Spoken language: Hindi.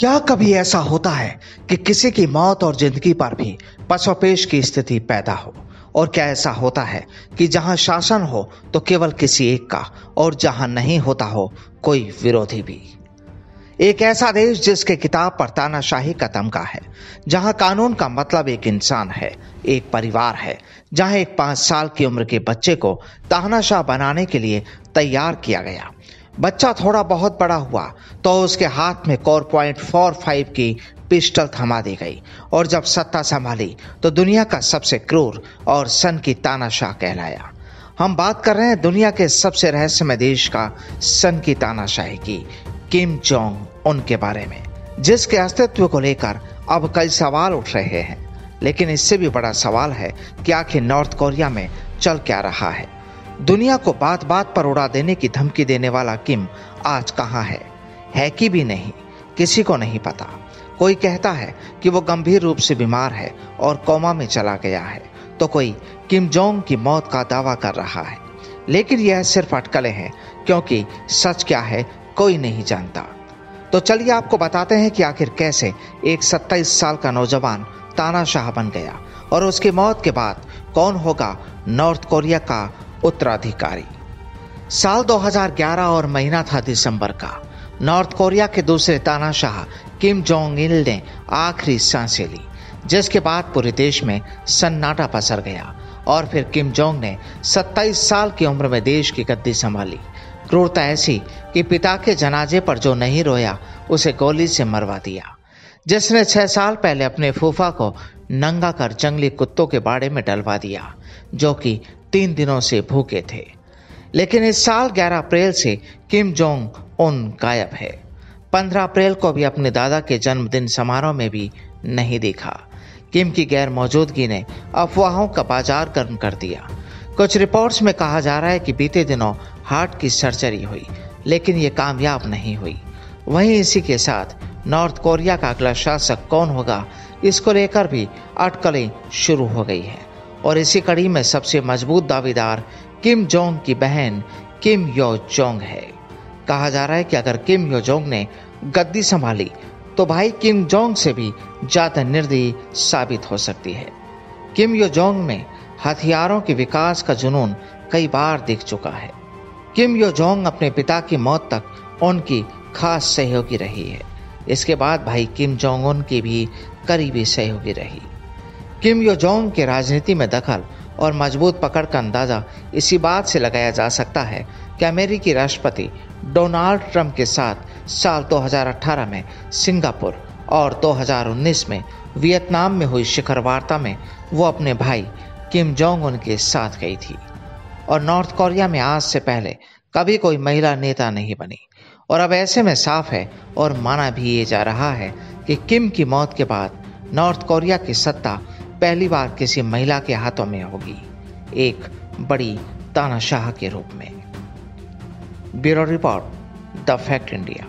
क्या कभी ऐसा होता है कि किसी की मौत और जिंदगी पर भी पसोपेश की स्थिति पैदा हो? और क्या ऐसा होता है कि जहां शासन हो तो केवल किसी एक का, और जहां नहीं होता हो कोई विरोधी भी? एक ऐसा देश जिसके किताब पर तानाशाही का तमगा है, जहां कानून का मतलब एक इंसान है, एक परिवार है, जहां एक 5 साल की उम्र के बच्चे को तानाशाह बनाने के लिए तैयार किया गया। बच्चा थोड़ा बहुत बड़ा हुआ तो उसके हाथ में कोर .45 की पिस्टल थमा दी गई, और जब सत्ता संभाली तो दुनिया का सबसे क्रूर और सन की तानाशाह कहलाया। हम बात कर रहे हैं दुनिया के सबसे रहस्यमय देश का सन की तानाशाही की, किम जोंग उन के बारे में, जिसके अस्तित्व को लेकर अब कई सवाल उठ रहे हैं। लेकिन इससे भी बड़ा सवाल है कि आखिर नॉर्थ कोरिया में चल क्या रहा है। दुनिया को बात बात पर उड़ा देने की धमकी देने वाला किम आज कहां है कि भी नहीं, किसी को नहीं पता। कोई कहता है कि वो गंभीर रूप से बीमार है और कोमा में चला गया है, तो कोई किम जोंग की मौत का दावा कर रहा है। लेकिन यह सिर्फ अटकलें हैं, क्योंकि सच क्या है कोई नहीं जानता। तो चलिए आपको बताते हैं कि आखिर कैसे एक 27 साल का नौजवान तानाशाह बन गया, और उसकी मौत के बाद कौन होगा नॉर्थ कोरिया का उत्तराधिकारी। साल 2011 और महीना था दिसंबर का। नॉर्थ कोरिया के दूसरे तानाशाह किम जोंग इल ने आखिरी सांसें ली, जिसके बाद पूरे देश में सन्नाटा पसर गया। और फिर किम जोंग ने 27 साल की उम्र में देश की गद्दी संभाली। क्रूरता ऐसी कि पिता के जनाजे पर जो नहीं रोया उसे गोली से मरवा दिया। जिसने 6 साल पहले अपने फूफा को नंगा कर जंगली कुत्तों के बाड़े में डलवा दिया, जो कि 3 दिनों से भूखे थे। लेकिन इस साल 11 अप्रैल से किम जोंग उन गायब है। 15 अप्रैल को भी अपने दादा के जन्मदिन समारोह में भी नहीं देखा। किम की गैर मौजूदगी ने अफवाहों का बाजार गर्म कर दिया। कुछ रिपोर्ट्स में कहा जा रहा है कि बीते दिनों हार्ट की सर्जरी हुई, लेकिन ये कामयाब नहीं हुई। वहीं इसी के साथ नॉर्थ कोरिया का अगला शासक कौन होगा, इसको लेकर भी अटकलें शुरू हो गई है। और इसी कड़ी में सबसे मजबूत दावेदार किम जोंग की बहन किम यो जोंग है। कहा जा रहा है कि अगर किम यो जोंग ने गद्दी संभाली तो भाई किम जोंग से भी ज्यादा निर्दयी साबित हो सकती है। किम यो जोंग में हथियारों के विकास का जुनून कई बार दिख चुका है। किम यो जोंग अपने पिता की मौत तक उनकी खास सहयोगी रही है। इसके बाद भाई किम जोंग उन की भी करीबी सहयोगी रही। किम यो जोंग के राजनीति में दखल और मजबूत पकड़ का अंदाजा इसी बात से लगाया जा सकता है कि अमेरिकी राष्ट्रपति डोनाल्ड ट्रंप के साथ साल 2018 में सिंगापुर और 2019 में वियतनाम में हुई शिखर वार्ता में वो अपने भाई किम जोंग उन के साथ गई थी। और नॉर्थ कोरिया में आज से पहले कभी कोई महिला नेता नहीं बनी। और अब ऐसे में साफ है और माना भी ये जा रहा है कि किम की मौत के बाद नॉर्थ कोरिया की सत्ता पहली बार किसी महिला के हाथों में होगी, एक बड़ी तानाशाह के रूप में। Bureau report, the fact India.